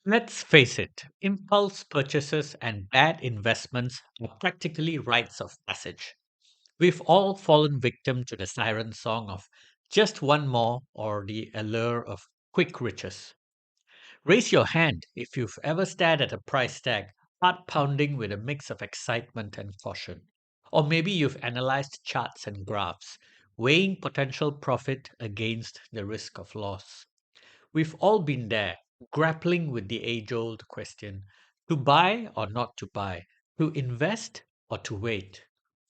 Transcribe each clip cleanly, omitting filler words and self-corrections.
Let's face it, impulse purchases and bad investments are practically rites of passage. We've all fallen victim to the siren song of just one more or the allure of quick riches. Raise your hand if you've ever stared at a price tag, heart pounding with a mix of excitement and caution. Or maybe you've analyzed charts and graphs, weighing potential profit against the risk of loss. We've all been there, grappling with the age old question to buy or not to buy, to invest or to wait.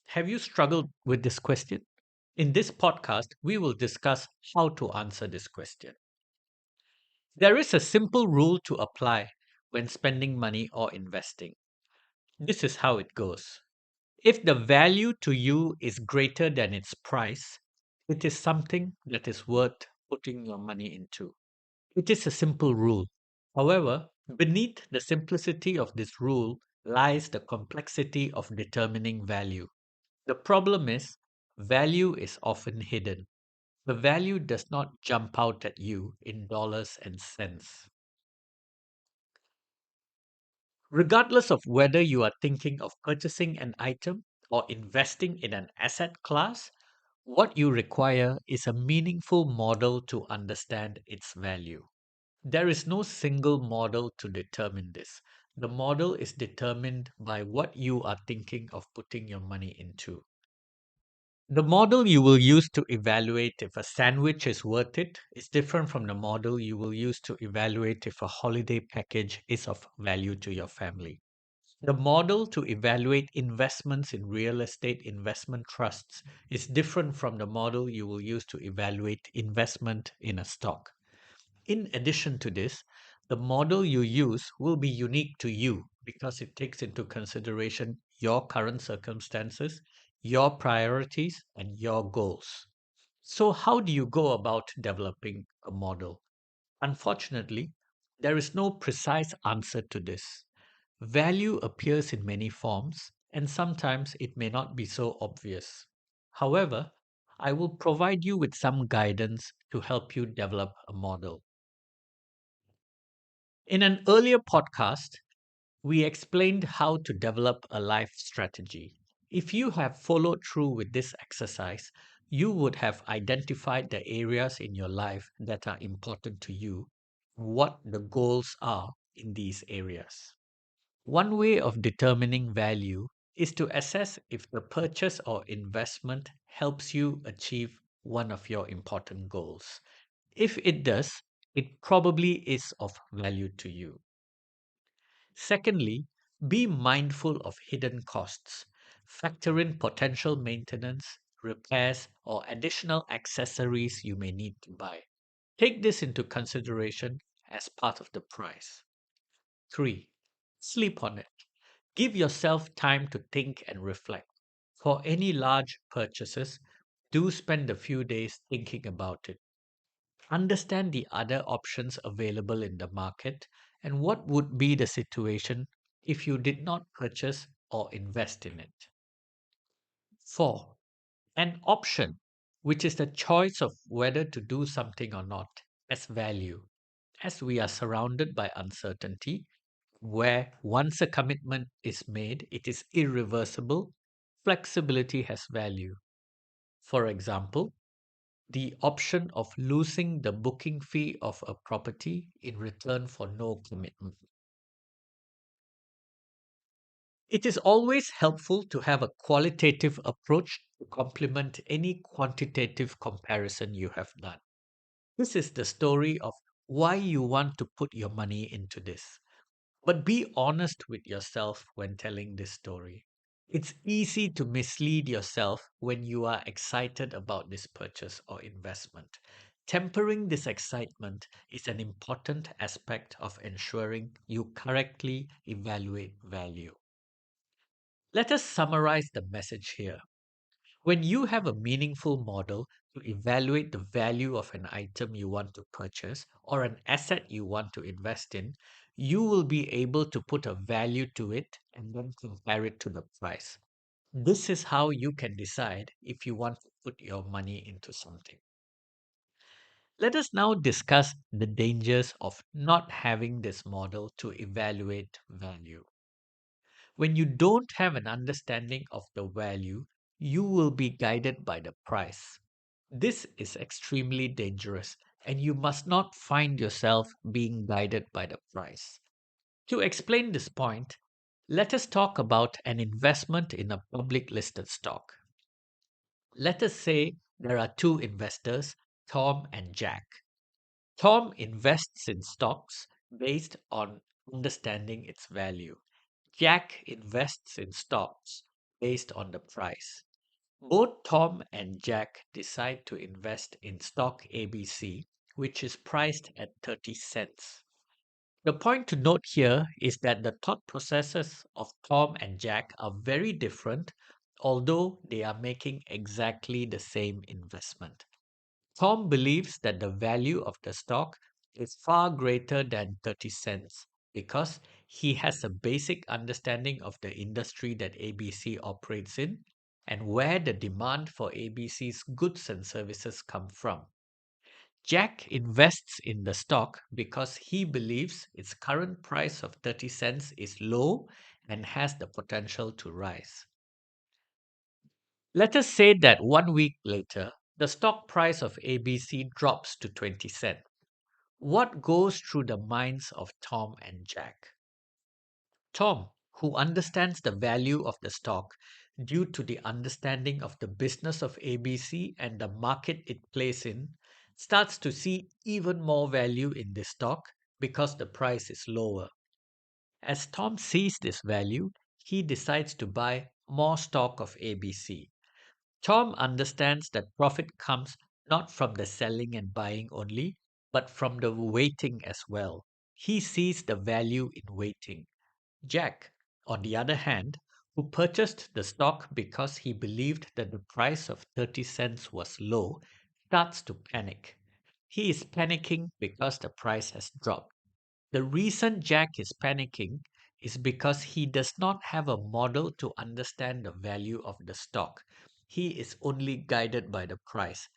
Have you struggled with this question? In this podcast, we will discuss how to answer this question. There is a simple rule to apply when spending money or investing. This is how it goes. If the value to you is greater than its price, it is something that is worth putting your money into. It is a simple rule. However, beneath the simplicity of this rule lies the complexity of determining value. The problem is, value is often hidden. The value does not jump out at you in dollars and cents. Regardless of whether you are thinking of purchasing an item or investing in an asset class, what you require is a meaningful model to understand its value. There is no single model to determine this. The model is determined by what you are thinking of putting your money into. The model you will use to evaluate if a sandwich is worth it is different from the model you will use to evaluate if a holiday package is of value to your family. The model to evaluate investments in real estate investment trusts is different from the model you will use to evaluate investment in a stock. In addition to this, the model you use will be unique to you because it takes into consideration your current circumstances, your priorities, and your goals. So, how do you go about developing a model? Unfortunately, there is no precise answer to this. Value appears in many forms, and sometimes it may not be so obvious. However, I will provide you with some guidance to help you develop a model. In an earlier podcast, we explained how to develop a life strategy. If you have followed through with this exercise, you would have identified the areas in your life that are important to you, what the goals are in these areas. One way of determining value is to assess if the purchase or investment helps you achieve one of your important goals. If it does, it probably is of value to you. Secondly, be mindful of hidden costs. Factor in potential maintenance, repairs, or additional accessories you may need to buy. Take this into consideration as part of the price. 3. Sleep on it. Give yourself time to think and reflect. For any large purchases, do spend a few days thinking about it. Understand the other options available in the market and what would be the situation if you did not purchase or invest in it. 4. An option, which is the choice of whether to do something or not, as value. As we are surrounded by uncertainty, where once a commitment is made, it is irreversible, flexibility has value. For example, the option of losing the booking fee of a property in return for no commitment. It is always helpful to have a qualitative approach to complement any quantitative comparison you have done. This is the story of why you want to put your money into this. But be honest with yourself when telling this story. It's easy to mislead yourself when you are excited about this purchase or investment. Tempering this excitement is an important aspect of ensuring you correctly evaluate value. Let us summarize the message here. When you have a meaningful model to evaluate the value of an item you want to purchase or an asset you want to invest in, you will be able to put a value to it and then compare it to the price. This is how you can decide if you want to put your money into something. Let us now discuss the dangers of not having this model to evaluate value. When you don't have an understanding of the value, you will be guided by the price. This is extremely dangerous, and you must not find yourself being guided by the price. To explain this point, let us talk about an investment in a public listed stock. Let us say there are two investors, Tom and Jack. Tom invests in stocks based on understanding its value. Jack invests in stocks based on the price. Both Tom and Jack decide to invest in stock ABC, which is priced at 30 cents. The point to note here is that the thought processes of Tom and Jack are very different, although they are making exactly the same investment. Tom believes that the value of the stock is far greater than 30 cents because he has a basic understanding of the industry that ABC operates in and where the demand for ABC's goods and services come from. Jack invests in the stock because he believes its current price of 30 cents is low and has the potential to rise. Let us say that 1 week later, the stock price of ABC drops to 20 cents. What goes through the minds of Tom and Jack? Tom, who understands the value of the stock due to the understanding of the business of ABC and the market it plays in, starts to see even more value in this stock because the price is lower. As Tom sees this value, he decides to buy more stock of ABC. Tom understands that profit comes not from the selling and buying only, but from the waiting as well. He sees the value in waiting. Jack, on the other hand, who purchased the stock because he believed that the price of 30 cents was low, starts to panic. He is panicking because the price has dropped. The reason Jack is panicking is because he does not have a model to understand the value of the stock. He is only guided by the price.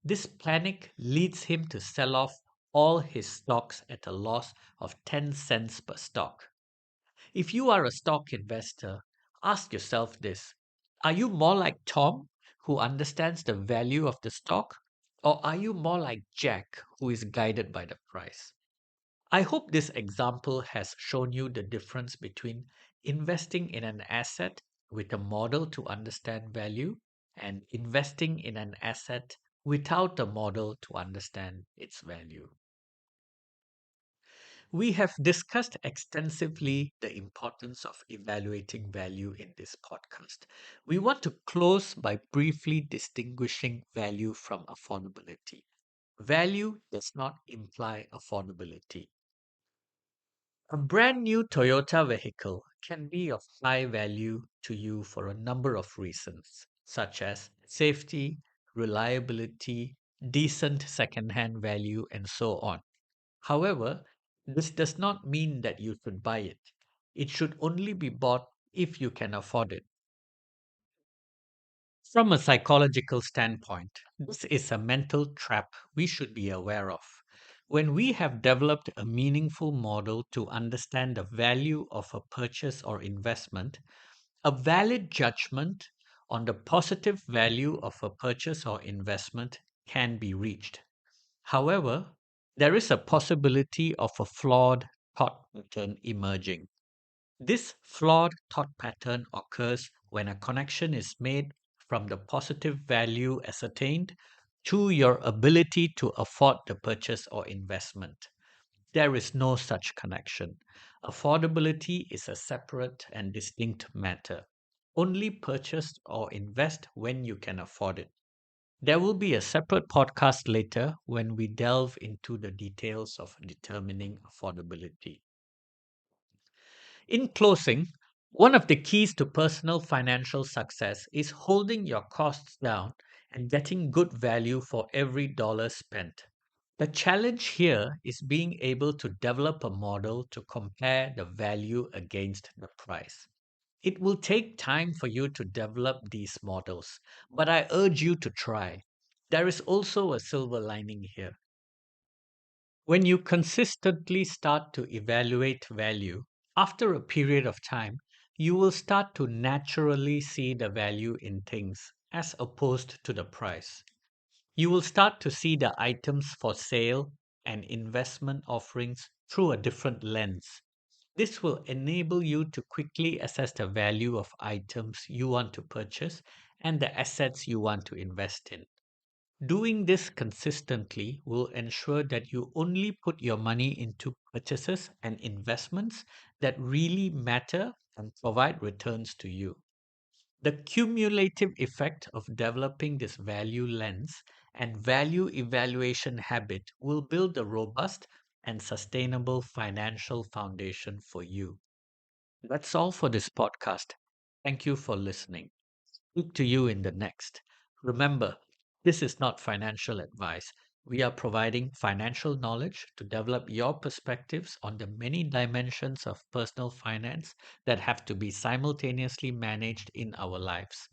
This panic leads him to sell off all his stocks at a loss of 10 cents per stock. If you are a stock investor, ask yourself this: are you more like Tom, who understands the value of the stock, or are you more like Jack, who is guided by the price? I hope this example has shown you the difference between investing in an asset with a model to understand value and investing in an asset without a model to understand its value. We have discussed extensively the importance of evaluating value in this podcast. We want to close by briefly distinguishing value from affordability. Value does not imply affordability. A brand new Toyota vehicle can be of high value to you for a number of reasons, such as safety, reliability, decent second-hand value, and so on. However, this does not mean that you should buy it. It should only be bought if you can afford it. From a psychological standpoint, this is a mental trap we should be aware of. When we have developed a meaningful model to understand the value of a purchase or investment, a valid judgment on the positive value of a purchase or investment can be reached. However, there is a possibility of a flawed thought pattern emerging. This flawed thought pattern occurs when a connection is made from the positive value ascertained to your ability to afford the purchase or investment. There is no such connection. Affordability is a separate and distinct matter. Only purchase or invest when you can afford it. There will be a separate podcast later when we delve into the details of determining affordability. In closing, one of the keys to personal financial success is holding your costs down and getting good value for every dollar spent. The challenge here is being able to develop a model to compare the value against the price. It will take time for you to develop these models, but I urge you to try. There is also a silver lining here. When you consistently start to evaluate value, after a period of time, you will start to naturally see the value in things as opposed to the price. You will start to see the items for sale and investment offerings through a different lens. This will enable you to quickly assess the value of items you want to purchase and the assets you want to invest in. Doing this consistently will ensure that you only put your money into purchases and investments that really matter and provide returns to you. The cumulative effect of developing this value lens and value evaluation habit will build a robust and sustainable financial foundation for you. That's all for this podcast. Thank you for listening. Speak to you in the next. Remember, this is not financial advice. We are providing financial knowledge to develop your perspectives on the many dimensions of personal finance that have to be simultaneously managed in our lives.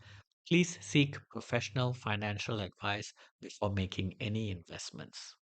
Please seek professional financial advice before making any investments.